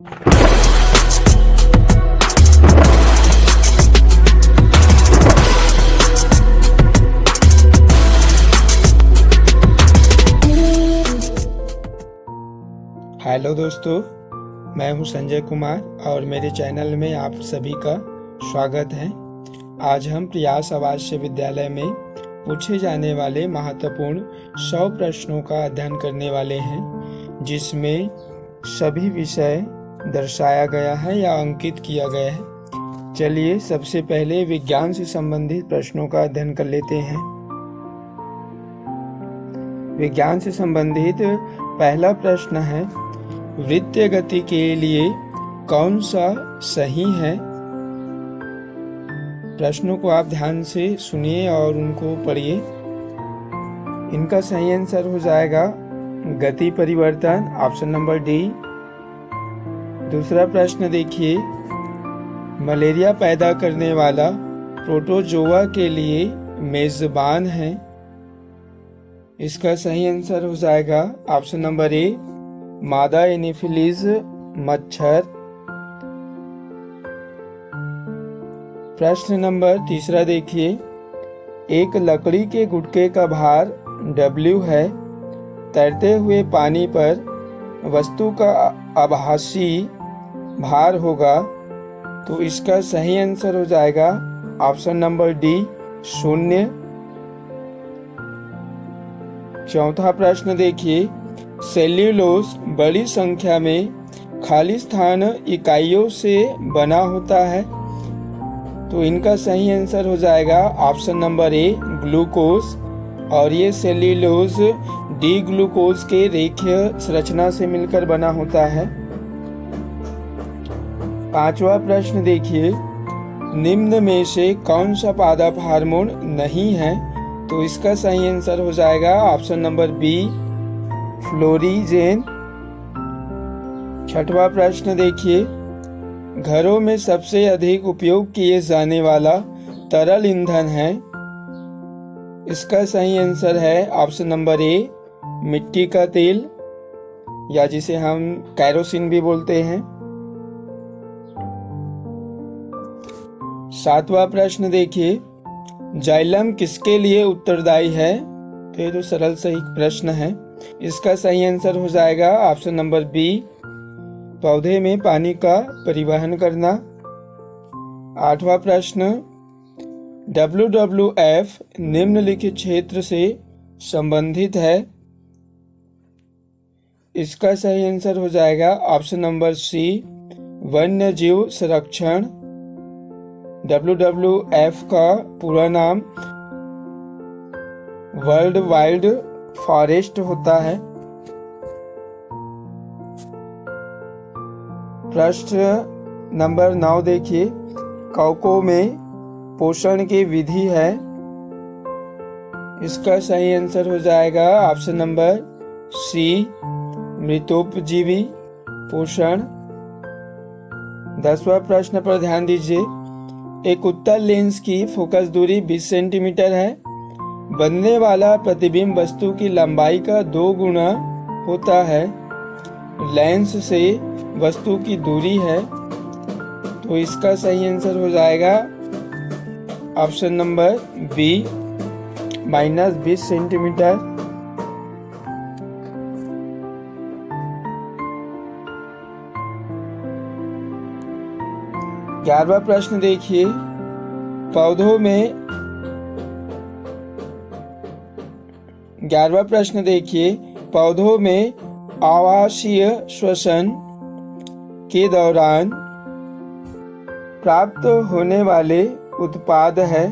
Hello दोस्तों, मैं हूं संजय कुमार और मेरे चैनल में आप सभी का स्वागत है। आज हम प्रयास आवास्य विद्यालय में पूछे जाने वाले महत्वपूर्ण 100 प्रश्नों का अध्ययन करने वाले हैं, जिसमें सभी विषय दर्शाया गया है या अंकित किया गया है। चलिए सबसे पहले विज्ञान से संबंधित प्रश्नों का अध्ययन कर लेते हैं। विज्ञान से संबंधित पहला प्रश्न है, वृत्तीय गति के लिए कौन सा सही है? प्रश्नों को आप ध्यान से सुनिए और उनको पढ़िए। इनका सही आंसर हो जाएगा गति परिवर्तन, ऑप्शन नंबर डी। दूसरा प्रश्न देखिए, मलेरिया पैदा करने वाला प्रोटोजोआ के लिए मेजबान है। इसका सही आंसर हो जाएगा ऑप्शन नंबर ए, मादा एनोफिलीज मच्छर। प्रश्न नंबर तीसरा देखिए, एक लकड़ी के गुटके का भार W है। तैरते हुए पानी पर वस्तु का आभासी भार होगा, तो इसका सही आंसर हो जाएगा ऑप्शन नंबर डी, 0। चौथा प्रश्न देखिए, सेल्यूलोज बड़ी संख्या में खाली स्थान इकाइयों से बना होता है, तो इनका सही आंसर हो जाएगा ऑप्शन नंबर ए, ग्लूकोज। और ये सेल्यूलोज डी ग्लूकोज के रेखीय संरचना से मिलकर बना होता है। पांचवा प्रश्न देखिए, निम्न में से कौन सा पादप हार्मोन नहीं है? तो इसका सही आंसर हो जाएगा ऑप्शन नंबर बी, फ्लोरीजेन। छठवां प्रश्न देखिए, घरों में सबसे अधिक उपयोग किए जाने वाला तरल ईंधन है। इसका सही आंसर है ऑप्शन नंबर ए, मिट्टी का तेल, या जिसे हम कैरोसिन भी बोलते हैं। सातवां प्रश्न देखिए, जाइलम किसके लिए उत्तरदायी है? तो ये तो सरल सही प्रश्न है। इसका सही आंसर हो जाएगा ऑप्शन नंबर बी, पौधे में पानी का परिवहन करना। आठवां प्रश्न, WWF निम्नलिखित क्षेत्र से संबंधित है। इसका सही आंसर हो जाएगा ऑप्शन नंबर सी, वन्य जीव संरक्षण। WWF का पूरा नाम वर्ल्ड वाइल्ड फॉरेस्ट होता है। प्रश्न नंबर 9 देखिए, कौकों में पोषण की विधि है। इसका सही आंसर हो जाएगा ऑप्शन नंबर सी, मृतोपजीवी पोषण। 10वां प्रश्न पर ध्यान दीजिए, एक उत्तल लेंस की फोकस दूरी 20 सेंटीमीटर है। बनने वाला प्रतिबिंब वस्तु की लंबाई का 2 गुना होता है। लेंस से वस्तु की दूरी है, तो इसका सही आंसर हो जाएगा ऑप्शन नंबर बी, -20 सेंटीमीटर। ग्यारहवां प्रश्न देखिए, पौधों में आवासीय श्वसन के दौरान प्राप्त होने वाले उत्पाद है,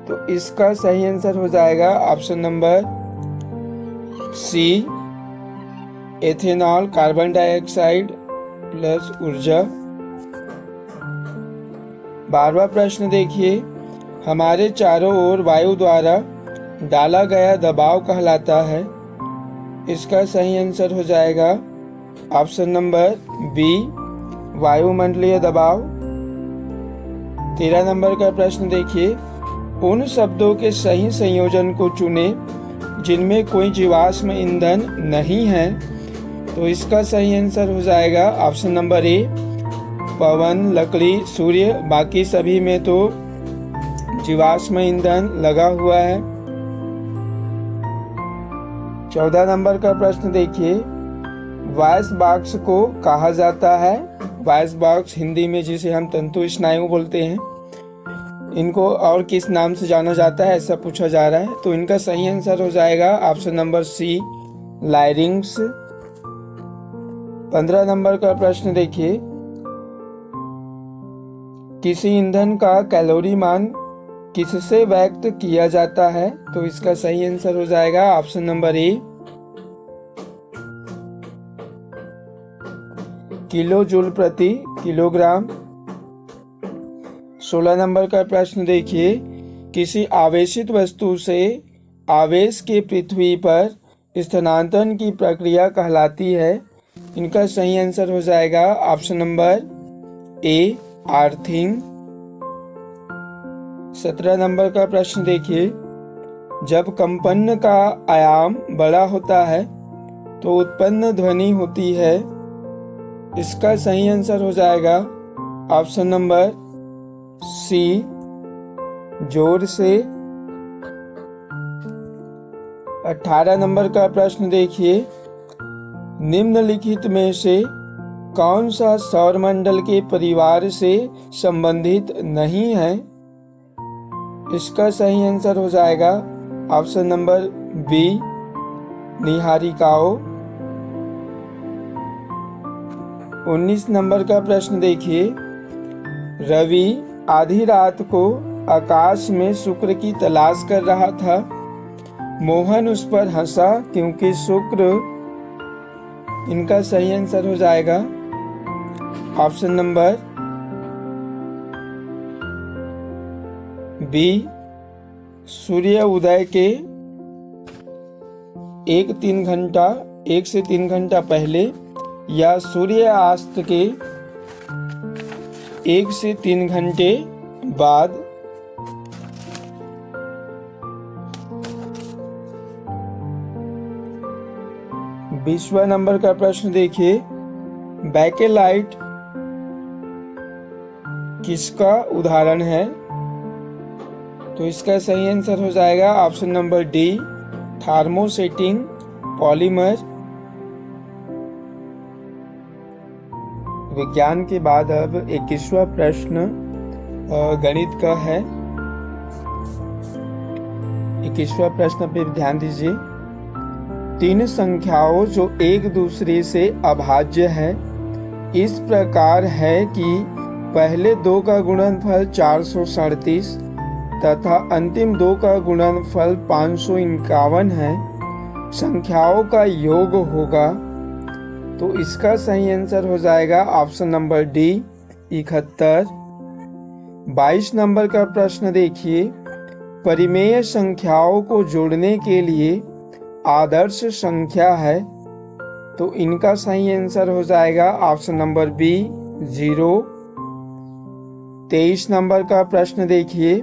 तो इसका सही आंसर हो जाएगा option number C, ethanol, carbon dioxide plus ऊर्जा। 12वां प्रश्न देखिए, हमारे चारों ओर वायु द्वारा डाला गया दबाव कहलाता है। इसका सही आंसर हो जाएगा ऑप्शन नंबर बी, वायुमंडलीय दबाव। 13 नंबर का प्रश्न देखिए, उन शब्दों के सही संयोजन को चुनें जिनमें कोई जीवाश्म ईंधन नहीं है। तो इसका सही आंसर हो जाएगा ऑप्शन नंबर ए, पवन, लकड़ी, सूर्य। बाकी सभी में तो जीवाश्म ईंधन लगा हुआ है। 14 नंबर का प्रश्न देखिए, वॉइस बॉक्स को कहा जाता है। वॉइस बॉक्स हिंदी में जिसे हम तंतु स्नायु बोलते हैं, इनको और किस नाम से जाना जाता है ऐसा पूछा जा रहा है। तो इनका सही आंसर हो जाएगा ऑप्शन नंबर सी, लायरिंग्स। 15 नंबर का प्रश्न देखिए, किसी ईंधन का कैलोरी मान किससे व्यक्त किया जाता है। तो इसका सही आंसर हो जाएगा option number A, kilo joule प्रति किलोग्राम। 16 नंबर का प्रश्न देखिए, किसी आवेशित वस्तु से आवेश के पृथ्वी पर स्थानांतरण की प्रक्रिया कहलाती है। इनका सही आंसर हो जाएगा option number A, earthing. 17 number का प्रश्न देखिए, जब कंपन का आयाम बड़ा होता है तो उत्पन्न ध्वनि होती है। इसका सही आंसर हो जाएगा ऑप्शन नंबर सी, जोर से। 18 नंबर का प्रश्न देखिए, निम्नलिखित में से कौन सा सौरमंडल के परिवार से संबंधित नहीं है। इसका सही आंसर हो जाएगा ऑप्शन नंबर बी, निहारिकाओं। 19 नंबर का प्रश्न देखिए, रवि आधी रात को आकाश में शुक्र की तलाश कर रहा था। मोहन उस पर हंसा क्योंकि शुक्र। इनका सही आंसर हो जाएगा ऑप्शन नंबर बी, सूर्य उदय के 1 से 3 घंटा पहले या सूर्यास्त के 1 से 3 घंटे बाद। 20वां नंबर का प्रश्न देखिए, बैकेलाइट किसका उदाहरण है। तो इसका सही आंसर हो जाएगा option number D, thermosetting polymer. विज्ञान के बाद अब 21वां प्रश्न गणित का है। 21वां प्रश्न पे ध्यान दीजिए, 3 संख्याओं जो एक दूसरे से अभाज्य है इस प्रकार है कि पहले 2 का गुणनफल 437 तथा अंतिम 2 का गुणनफल 551 है, संख्याओं का योग होगा। तो इसका सही आंसर हो जाएगा ऑप्शन नंबर डी, 71। 22 नंबर का प्रश्न देखिए, परिमेय संख्याओं को जोड़ने के लिए आदर्श संख्या है। तो इनका सही आंसर हो जाएगा ऑप्शन नंबर बी, 0। 23 नंबर का प्रश्न देखिए,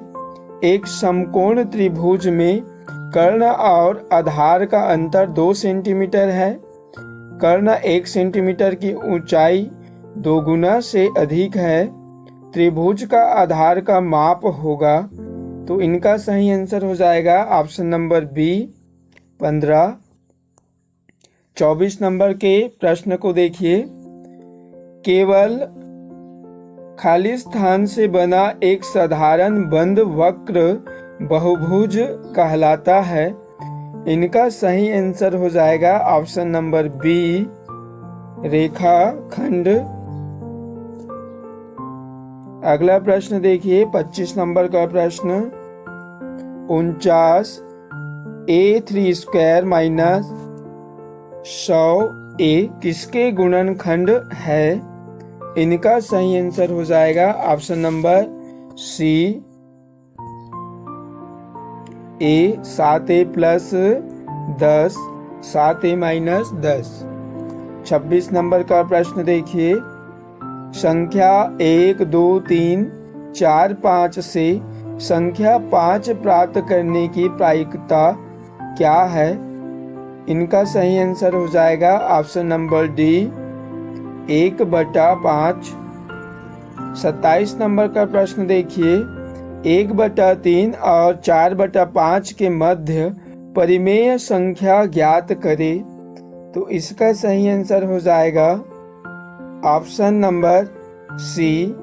एक समकोण त्रिभुज में कर्ण और आधार का अंतर 2 सेंटीमीटर है। कर्ण 1 सेंटीमीटर की ऊंचाई 2 गुना से अधिक है। त्रिभुज का आधार का माप होगा। तो इनका सही आंसर हो जाएगा ऑप्शन नंबर बी, 15। 24 नंबर के प्रश्न को देखिए, केवल खाली स्थान से बना एक साधारण बंद वक्र बहुभुज कहलाता है। इनका सही आंसर हो जाएगा ऑप्शन नंबर बी, रेखाखंड। अगला प्रश्न देखिए, 25 नंबर का प्रश्न, 49 a3² माइनस 100a किसके गुणनखंड है। इनका सही आंसर हो जाएगा ऑप्शन नंबर सी, ए 7a plus 10 7a minus 10। 26 number का प्रश्न देखिए, संख्या 1 2 3 4 5 से संख्या 5 प्राप्त करने की प्रायिकता क्या है। इनका सही आंसर हो जाएगा ऑप्शन नंबर डी 1/5। 27 नंबर का प्रश्न देखिए, 1/3 और 4/5 के मध्य परिमेय संख्या ज्ञात करें। तो इसका सही आंसर हो जाएगा ऑप्शन नंबर सी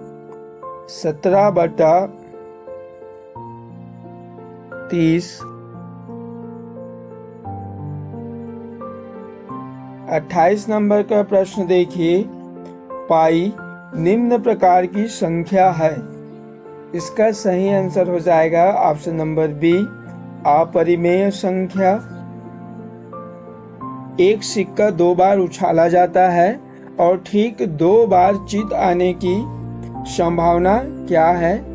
17/30। 28 नंबर का प्रश्न देखिए, पाई निम्न प्रकार की संख्या है। इसका सही आंसर हो जाएगा ऑप्शन नंबर बी अपरिमेय संख्या। एक सिक्का 2 बार उछाला जाता है और ठीक 2 बार जीत आने की संभावना क्या है?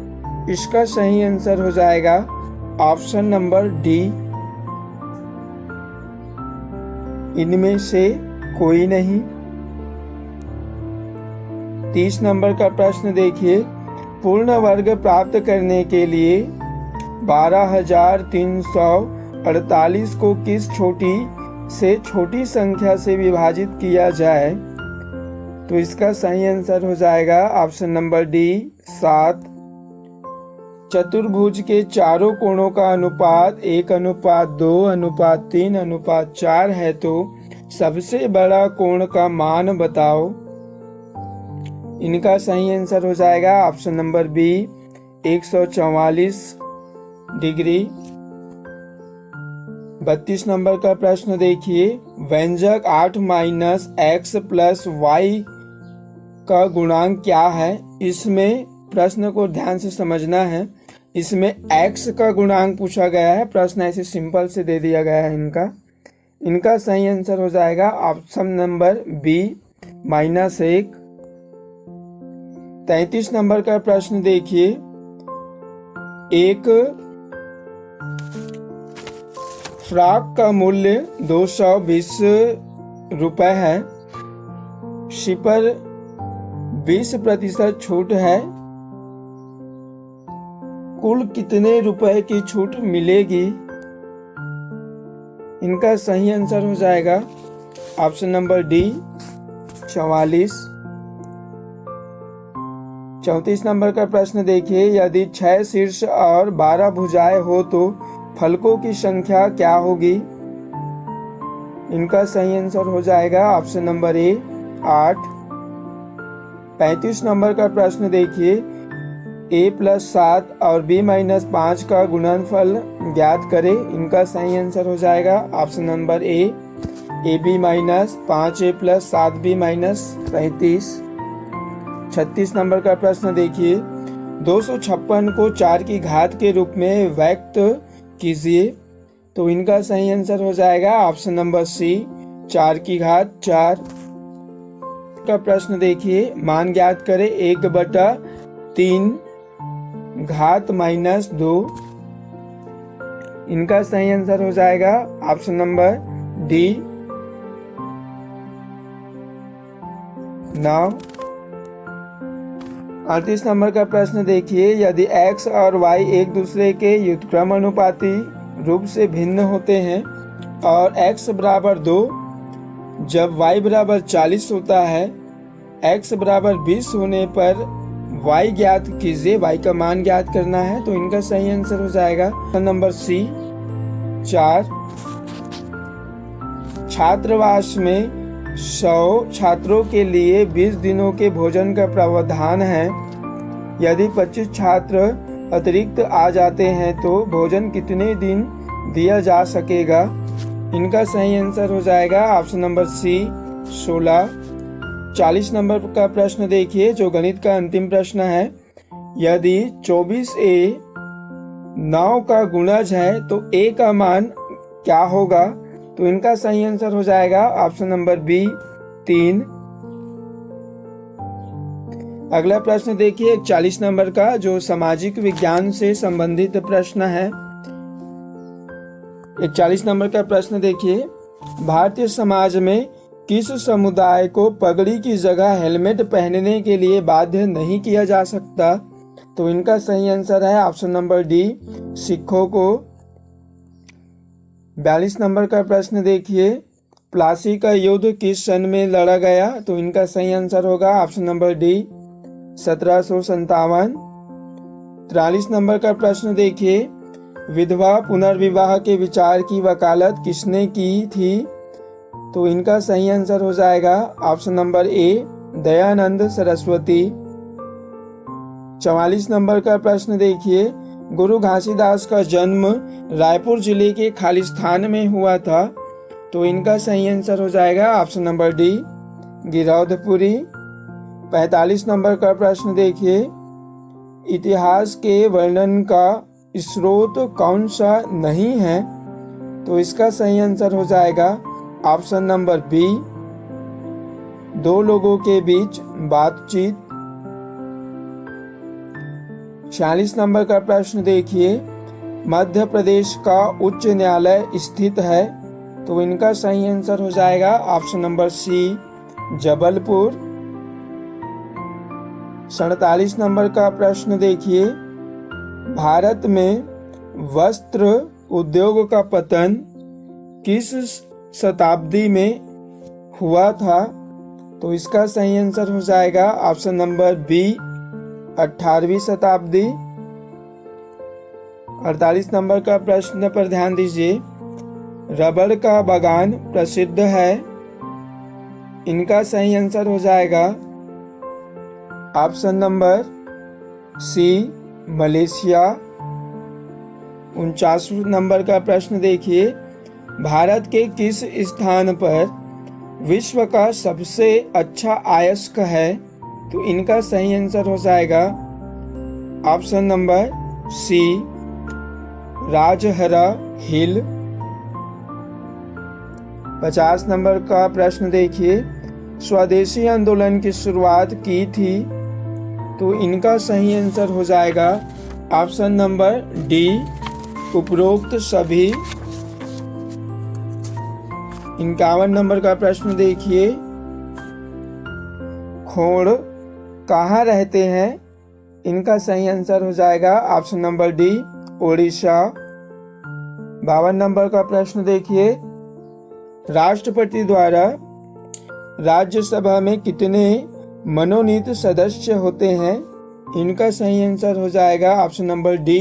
इसका सही आंसर हो जाएगा ऑप्शन नंबर डी इनमें से कोई नहीं। 30 नंबर का प्रश्न देखिए, पूर्ण वर्ग प्राप्त करने के लिए 12,348 को किस छोटी से छोटी संख्या से विभाजित किया जाए? तो इसका सही आंसर हो जाएगा ऑप्शन नंबर डी 7। चतुर्भुज के चारों कोणों का अनुपात 1:2:3:4 है, तो सबसे बड़ा कोण का मान बताओ। इनका सही आंसर हो जाएगा option number B 144 degree. 32 number का प्रश्न देखिए, व्यंजक 8 - x + y का गुणांक क्या है? इसमें प्रश्न को ध्यान से समझना है। इसमें x का गुणांक पूछा गया है, प्रश्न ऐसे सिंपल से दे दिया गया है। इनका सही आंसर हो जाएगा ऑप्शन नंबर बी -1। 33 नंबर का प्रश्न देखिए, एक फ्रॉक का मूल्य 220 रुपए है, शिपर 20% छूट है, कुल कितने रुपए की छूट मिलेगी? इनका सही आंसर हो जाएगा ऑप्शन नंबर डी 44। 34 नंबर का प्रश्न देखिए, यदि 6 शीर्ष और 12 भुजाएं हो तो फलकों की संख्या क्या होगी? इनका सही आंसर हो जाएगा ऑप्शन नंबर ए 8। 35 नंबर का प्रश्न देखिए, a + 7 और b - 5 का गुणनफल ज्ञात करें। इनका सही आंसर हो जाएगा option number A ab - 5a + 7b - 35। 36 number का प्रश्न देखिए, 256 को 4 की घात के रूप में व्यक्त कीजिए। तो इनका सही आंसर हो जाएगा ऑप्शन नंबर सी 4 की घात 4। का प्रश्न देखिए, मान ज्ञात करें 1/3 घात -2। इनका सही आंसर हो जाएगा ऑप्शन नंबर डी 9। 38 नंबर का प्रश्न देखिए, यदि x और y एक दूसरे के व्युत्क्रमानुपाती रूप से भिन्न होते हैं और x = 2 जब y = 40 होता है, x = 20 होने पर y ज्ञात कीजिए, y का मान ज्ञात करना है। तो इनका सही आंसर हो जाएगा नंबर सी 4। छात्रावास में 100 छात्रों के लिए 20 दिनों के भोजन का प्रावधान है। यदि 25 छात्र अतिरिक्त आ जाते हैं तो भोजन कितने दिन दिया जा सकेगा? इनका सही आंसर हो जाएगा ऑप्शन नंबर सी 16। 40 नंबर का प्रश्न देखिए, जो गणित का अंतिम प्रश्न है। यदि 24a 9 का गुणज है तो a का मान क्या होगा? तो इनका सही आंसर हो जाएगा ऑप्शन नंबर बी 3। अगला प्रश्न देखिए 40 नंबर का, जो सामाजिक विज्ञान से संबंधित प्रश्न है। 41 नंबर का प्रश्न देखिए, भारतीय समाज में किस समुदाय को पगड़ी की जगह हेलमेट पहनने के लिए बाध्य नहीं किया जा सकता? तो इनका सही आंसर है ऑप्शन नंबर डी सिखों को। 42 नंबर का प्रश्न देखिए, प्लासी का युद्ध किस सन में लड़ा गया? तो इनका सही आंसर होगा ऑप्शन नंबर डी 1757। 43 नंबर का प्रश्न देखिए, विधवा पुनर्विवाह के विचार की वकालत किसने की थी? तो इनका सही आंसर हो जाएगा option number A Dayanand Saraswati. 44 number का प्रश्न देखिए, गुरु घासीदास का जन्म रायपुर जिले के खालिस्तान में हुआ था। तो इनका सही आंसर हो जाएगा option number D Giraudpuri. 45 number का प्रश्न देखिए, इतिहास के वर्णन का स्रोत कौन सा नहीं है? तो इसका सही आंसर हो जाएगा ऑप्शन नंबर बी दो लोगों के बीच बातचीत। 46 नंबर का प्रश्न देखिए, मध्य प्रदेश का उच्च न्यायालय स्थित है। तो इनका सही आंसर हो जाएगा option number C Jabalpur. 47 number का प्रश्न देखिए, भारत में वस्त्र उद्योग का पतन किस शताब्दी में हुआ था? तो इसका सही आंसर हो जाएगा ऑप्शन नंबर बी 18वीं शताब्दी। 48 नंबर का प्रश्न पर ध्यान दीजिए, रबड़ का बागान प्रसिद्ध है। इनका सही आंसर हो जाएगा option number C Malaysia. 49 number का प्रश्न देखिए, भारत के किस स्थान पर विश्व का सबसे अच्छा अयस्क है? तो इनका सही आंसर हो जाएगा ऑप्शन नंबर सी राजहरा हिल। 50 नंबर का प्रश्न देखिए, स्वदेशी आंदोलन की शुरुआत की थी। तो इनका सही आंसर हो जाएगा ऑप्शन नंबर डी उपरोक्त सभी। 51 नंबर का प्रश्न देखिए, खोड़ कहाँ रहते हैं? इनका सही आंसर हो जाएगा option number D Odisha. 52 number का प्रश्न देखिए, राष्ट्रपति द्वारा राज्यसभा में कितने मनोनीत सदस्य होते हैं? इनका सही आंसर हो जाएगा option number D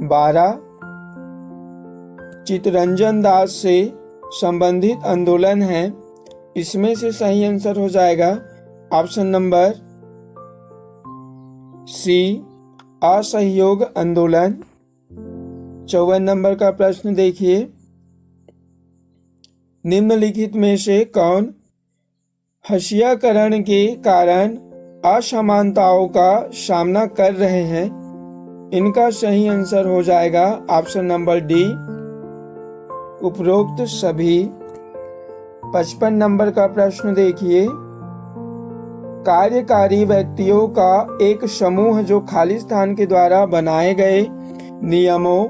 12। Chittaranjan Das से संबंधित आंदोलन है, इसमें से सही आंसर हो जाएगा ऑप्शन नंबर सी असहयोग आंदोलन। 54 नंबर का प्रश्न देखिए, निम्नलिखित में से कौन हशियाकरण के कारण असमानताओं का सामना कर रहे हैं? इनका सही आंसर हो जाएगा ऑप्शन नंबर डी उपरोक्त सभी। 55 नंबर का प्रश्न देखिए, कार्यकारी व्यक्तियों का एक समूह जो खालिस्तान के द्वारा बनाए गए नियमों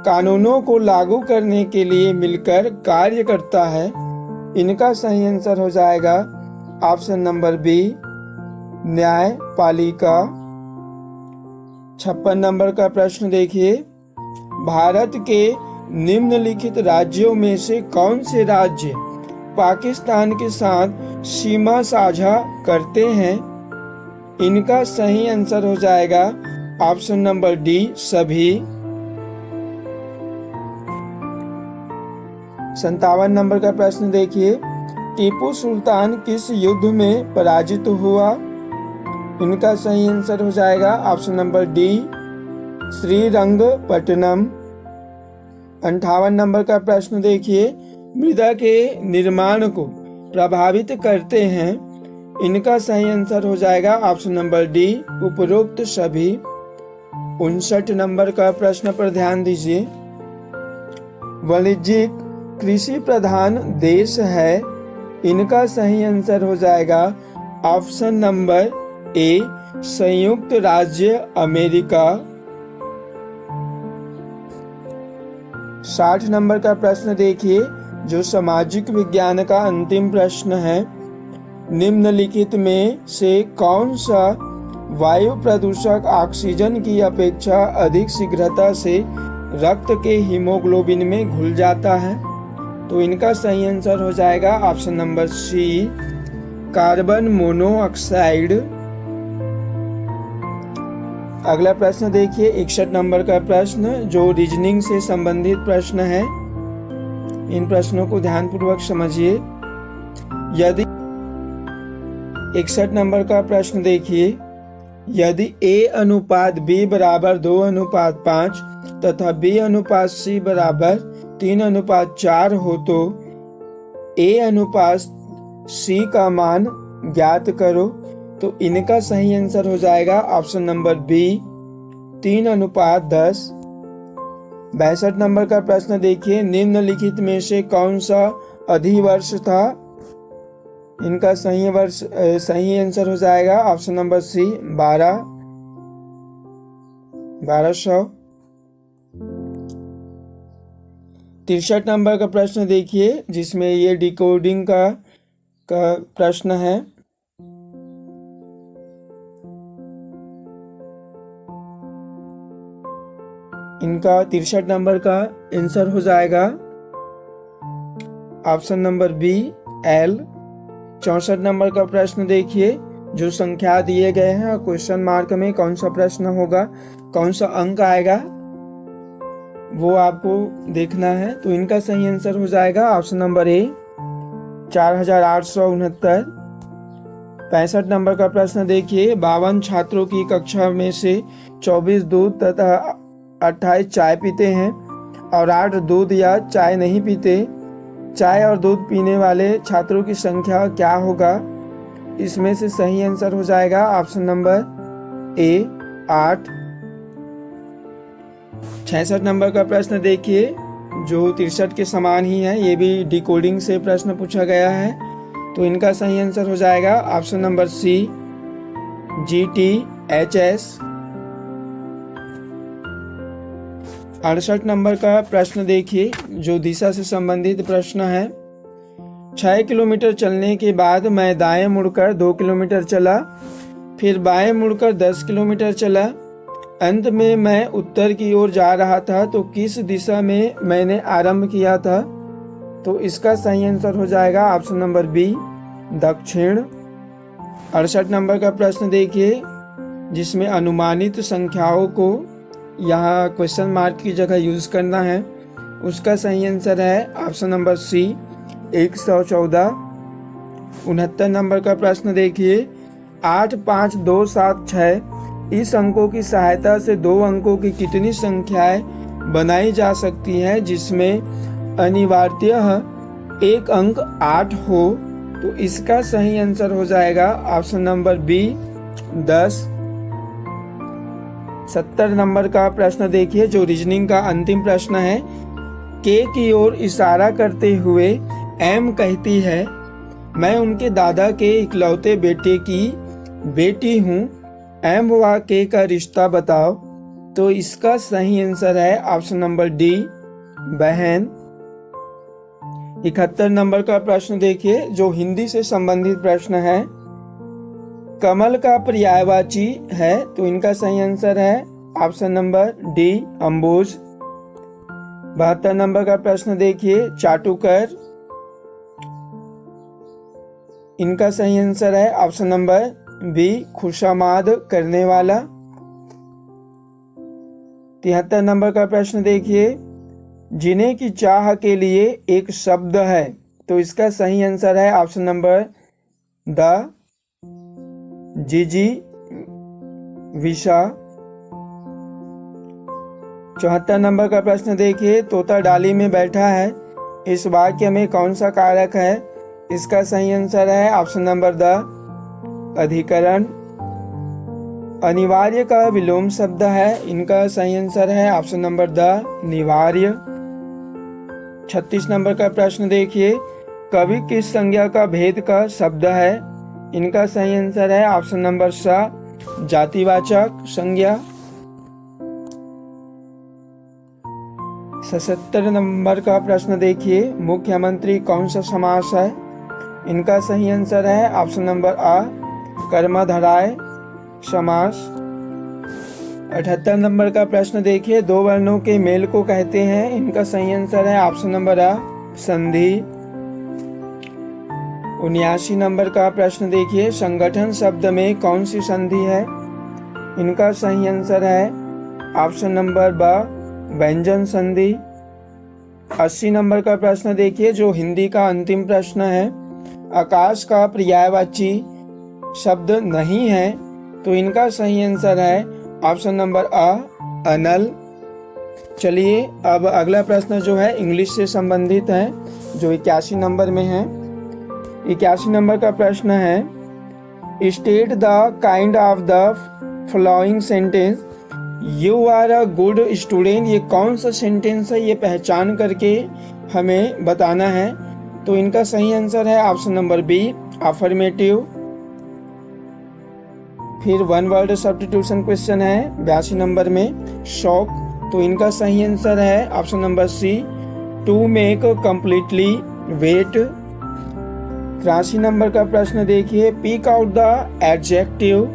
कानूनों को लागू करने के लिए मिलकर कार्य करता है। इनका सही आंसर हो जाएगा ऑप्शन नंबर बी न्यायपालिका। 56 नंबर का प्रश्न देखिए, भारत के निम्नलिखित राज्यों में से कौन से राज्य पाकिस्तान के साथ सीमा साझा करते हैं? इनका सही आंसर हो जाएगा ऑप्शन नंबर डी सभी। 57 नंबर का प्रश्न देखिए, टीपू सुल्तान किस युद्ध में पराजित हुआ? इनका सही आंसर हो जाएगा option number D Srirangapatnam. 58 number का प्रश्न देखिए, मृदा के निर्माण को प्रभावित करते हैं। इनका सही आंसर हो जाएगा ऑप्शन नंबर डी उपरोक्त सभी। 59 नंबर का प्रश्न पर ध्यान दीजिए, वाणिज्यिक कृषि प्रधान देश है। इनका सही आंसर हो जाएगा ऑप्शन नंबर ए संयुक्त राज्य अमेरिका। 60 नंबर का प्रश्न देखिए, जो सामाजिक विज्ञान का अंतिम प्रश्न है, निम्नलिखित में से कौन सा वायु प्रदूषक ऑक्सीजन की अपेक्षा अधिक शीघ्रता से रक्त के हीमोग्लोबिन में घुल जाता है। तो इनका सही आंसर हो जाएगा option number C, carbon monoxide. अगला प्रश्न देखिए 61 नंबर का प्रश्न, जो रीजनिंग से संबंधित प्रश्न है। इन प्रश्नों को ध्यानपूर्वक समझिए। यदि 61 नंबर का प्रश्न देखिए, यदि A अनुपात B बराबर 2:5 तथा B अनुपात C बराबर 3:4 हो तो A अनुपात C का मान ज्ञात करो। तो इनका सही आंसर हो जाएगा ऑप्शन नंबर बी, 3:10। 62 नंबर का प्रश्न देखिए, निम्नलिखित में से कौन सा अधिवर्ष था। इनका सही आंसर हो जाएगा ऑप्शन नंबर सी, 1200। 63 नंबर का प्रश्न देखिए, जिसमें ये डिकोडिंग का प्रश्न है। इनका 63 नंबर का आंसर हो जाएगा option number B, L. 64 number का प्रश्न देखिए, जो संख्या दिए गए हैं और क्वेश्चन मार्क में कौन सा प्रश्न होगा, कौन सा अंक आएगा, वो आपको देखना है। तो इनका सही आंसर हो जाएगा ऑप्शन नंबर ए, 4869। 65 नंबर का प्रश्न देखिए, 52 छात्रों की कक्षा में से 24 दूध तथा 28 चाय पीते हैं और 8 दूध या चाय नहीं पीते। चाय और दूध पीने वाले छात्रों की संख्या क्या होगा। इसमें से सही आंसर हो जाएगा ऑप्शन नंबर ए, 8। 66 नंबर का प्रश्न देखिए, जो 63 के समान ही है, ये भी डिकोडिंग से प्रश्न पूछा गया है। तो इनका सही आंसर हो जाएगा option number C, GTHS। 68 number का प्रश्न देखिए, जो दिशा से संबंधित प्रश्न है। 6 किलोमीटर चलने के बाद मैं दाएं मुड़कर 2 किलोमीटर चला, फिर बाएं मुड़कर 10 किलोमीटर चला। अंत में मैं उत्तर की ओर जा रहा था, तो किस दिशा में मैंने आरंभ किया था। तो इसका सही आंसर हो जाएगा ऑप्शन नंबर बी, दक्षिण। 68 नंबर का प्रश्न देखिए, जिसमें अनुमानित संख्याओं को यहाँ क्वेश्चन मार्क की जगह यूज करना है। उसका सही आंसर है ऑप्शन नंबर सी, 114। 69 नंबर का प्रश्न देखिए, 8, 5, 2, 7, 6 इस अंकों की सहायता से 2 अंकों की कितनी संख्याएं बनाई जा सकती है, जिसमें अनिवार्यतः एक अंक 8 हो। तो इसका सही आंसर हो जाएगा ऑप्शन नंबर बी, 10। 70 नंबर का प्रश्न देखिए, जो रीजनिंग का अंतिम प्रश्न है। के की ओर इशारा करते हुए एम कहती है, मैं उनके दादा के इकलौते बेटे की बेटी हूँ, एम व के का रिश्ता बताओ। तो इसका सही आंसर है ऑप्शन नंबर डी, बहन। 71 नंबर का प्रश्न देखिए, जो हिंदी से संबंधित प्रश्न है। कमल का पर्यायवाची है, तो इनका सही आंसर है ऑप्शन नंबर डी, अंबुज। 72 नंबर का प्रश्न देखिए, चाटुकर। इनका सही आंसर है ऑप्शन नंबर बी, खुशामाद करने वाला। 73 नंबर का प्रश्न देखिए, जीने की चाह के लिए एक शब्द है। तो इसका सही आंसर है ऑप्शन नंबर द, जिजी विशा। 74 नंबर का प्रश्न देखिए, तोता डाली में बैठा है, इस वाक्य में कौन सा कारक है। इसका सही आंसर है ऑप्शन नंबर द, अधिकरण। अनिवार्य का विलोम शब्द है, इनका सही आंसर है ऑप्शन नंबर द, निवार्य। 36 नंबर का प्रश्न देखिए, कवि किस संज्ञा का भेद का शब्द है। इनका सही आंसर है ऑप्शन नंबर सा, जातिवाचक संज्ञा। 77 नंबर का प्रश्न देखिए, मुख्यमंत्री कौन सा समास है। इनका सही आंसर है ऑप्शन नंबर आ, कर्मधारय समास। 78 नंबर का प्रश्न देखिए, दो वर्णों के मेल को कहते हैं। इनका सही आंसर है ऑप्शन नंबर आ, संधि। 79 नंबर का प्रश्न देखिए, संगठन शब्द में कौन सी संधि है? इनका सही आंसर है ऑप्शन नंबर ब, व्यंजन संधि। 80 नंबर का प्रश्न देखिए, जो हिंदी का अंतिम प्रश्न है, आकाश का पर्यायवाची शब्द नहीं है, तो इनका सही आंसर है ऑप्शन नंबर अ, अनल। चलिए अब अगला प्रश्न जो है इंग्लिश से संबंधित है, जो 81 नंबर में है। 81 नंबर का प्रश्न है, state the kind of the following sentence, you are a good student. ये कौन सा सेंटेंस है, ये पहचान करके हमें बताना है। तो इनका सही आंसर है ऑप्शन नंबर बी, अफर्मेटिव। फिर वन वर्ड सब्स्टिट्यूशन क्वेश्चन है 82 नंबर में, शॉक। तो इनका सही आंसर है option number C, to make completely wet. 83 number का प्रश्न देखिए, pick out the adjective,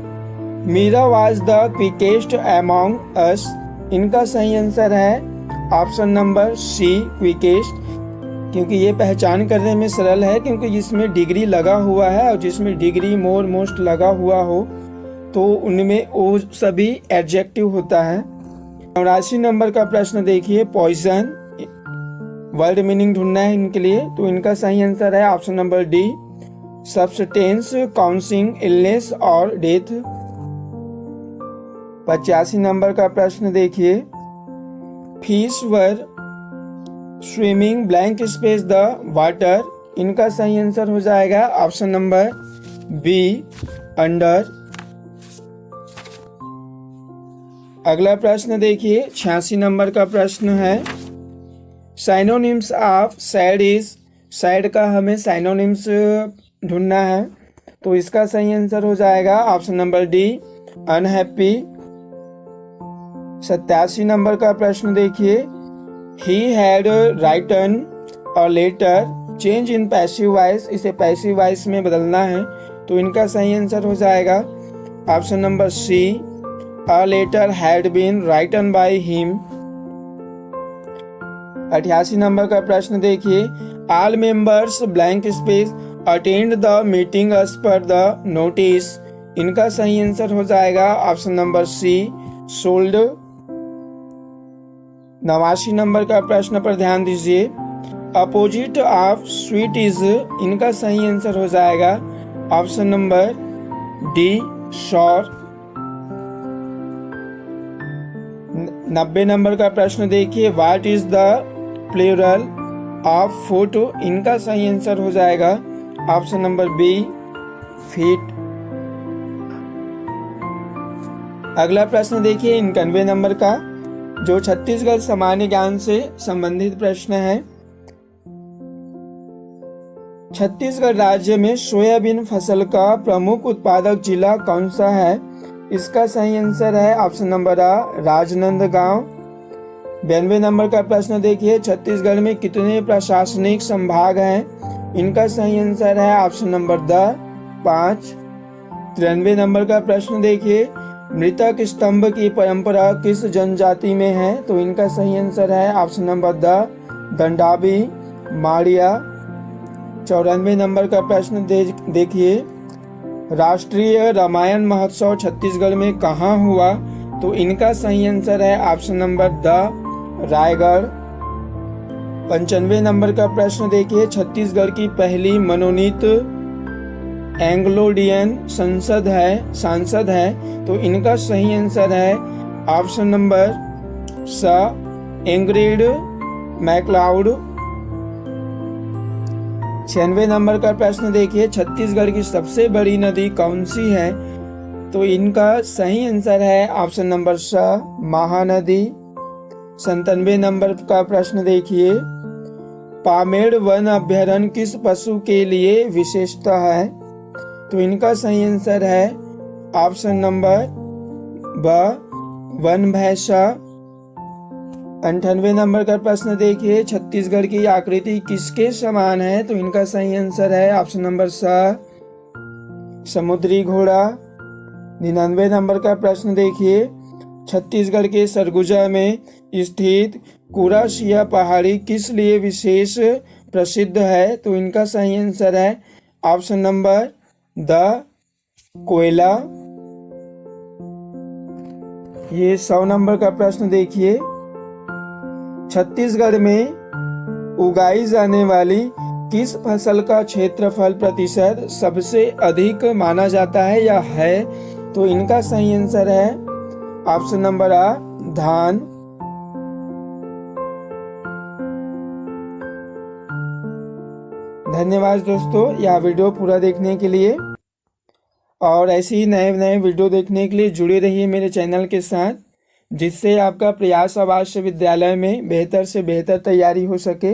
Meera was the quickest among us. इनका सही आंसर है ऑप्शन नंबर सी, क्विकेस्ट, क्योंकि ये पहचान करने में सरल है, क्योंकि जिसमें डिग्री लगा हुआ है और जिसमें डिग्री मोर मोस्ट लगा हुआ हो तो उनमें वो सभी एडजेक्टिव होता है। 84 नंबर का प्रश्न देखिए, पॉइजन, वर्ड मीनिंग ढूंढना है इनके लिए। तो इनका सही आंसर है option number D, substance causing illness और डेथ। 85 नंबर का प्रश्न देखिए, fish were swimming blank space the water. इनका सही आंसर हो जाएगा ऑप्शन नंबर बी, अंडर। अगला प्रश्न देखिए, 86 नंबर का प्रश्न है, synonyms of sad is. Sad का हमें साइनोनिम्स ढूंढना है। तो इसका सही आंसर हो जाएगा option number D, unhappy. 87 number का प्रश्न देखिए, he had written a letter change in passive voice. इसे पैसिव वॉइस में बदलना है। तो इनका सही आंसर हो जाएगा option number C, a letter had been written by him. 88 number का प्रश्न देखिए, all members blank space attend the meeting as per the notice. इनका सही आंसर हो जाएगा option number C, sold. 89 number का प्रश्न पर ध्यान दीजिए, अपोजिट ऑफ स्वीट इज। इनका सही आंसर हो जाएगा option number D, shore. 90 number का प्रश्न देखिए, what is the plural of foot. इनका सही आंसर हो जाएगा ऑप्शन नंबर बी, फीट। अगला प्रश्न देखिए 91 नंबर का, जो छत्तीसगढ़ सामान्य ज्ञान से संबंधित प्रश्न है। छत्तीसगढ़ राज्य में सोयाबीन फसल का प्रमुख उत्पादक जिला कौन सा है? इसका सही आंसर है ऑप्शन नंबर आ, राजनांदगांव। 92 नंबर का प्रश्न देखिए, छत्तीसगढ़ में कितने प्रशासनिक संभाग हैं? इनका सही आंसर है ऑप्शन नंबर द, 5। 93 नंबर का प्रश्न देखिए, मृतक स्तंभ की परंपरा किस जनजाति में है? तो इनका सही आंसर है option number D, Dandami Maria. 94 number का प्रश्न देखिए, राष्ट्रीय रामायण महोत्सव छत्तीसगढ़ में कहाँ हुआ? तो इनका सही आंसर है option number the, Raigarh. 95 number का प्रश्न देखिए, छत्तीसगढ़ की पहली मनोनीत एंग्लोडियन सांसद है। तो इनका सही आंसर है ऑप्शन नंबर स, इंग्रिड मैक्लाउड। 96 नंबर का प्रश्न देखिए, छत्तीसगढ़ की सबसे बड़ी नदी कौन सी है? तो इनका सही आंसर है ऑप्शन नंबर स, महानदी। 97 नंबर का प्रश्न देखिए, पामेड़ वन अभ्यारण्य किस पशु के लिए विशेषता है? तो इनका सही आंसर है ऑप्शन नंबर ब, वन भैंसा। 98 नंबर का प्रश्न देखिए, छत्तीसगढ़ की आकृति किसके समान है? तो इनका सही आंसर है ऑप्शन नंबर स, समुद्री घोड़ा। 99 नंबर का प्रश्न देखिए, छत्तीसगढ़ के सरगुजा में स्थित कुराशिया पहाड़ी किस लिए विशेष प्रसिद्ध है? तो इनका सही आंसर है ऑप्शन नंबर द कोयला। ये 100 नंबर का प्रश्न देखिए, छत्तीसगढ़ में उगाई जाने वाली किस फसल का क्षेत्रफल प्रतिशत सबसे अधिक माना जाता है या है? तो इनका सही आंसर है ऑप्शन नंबर आ धान। धन्यवाद दोस्तों यह वीडियो पूरा देखने के लिए, और ऐसे ही नए नए वीडियो देखने के लिए जुड़े रहिए मेरे चैनल के साथ, जिससे आपका प्रयास आवास विद्यालय में बेहतर से बेहतर तैयारी हो सके।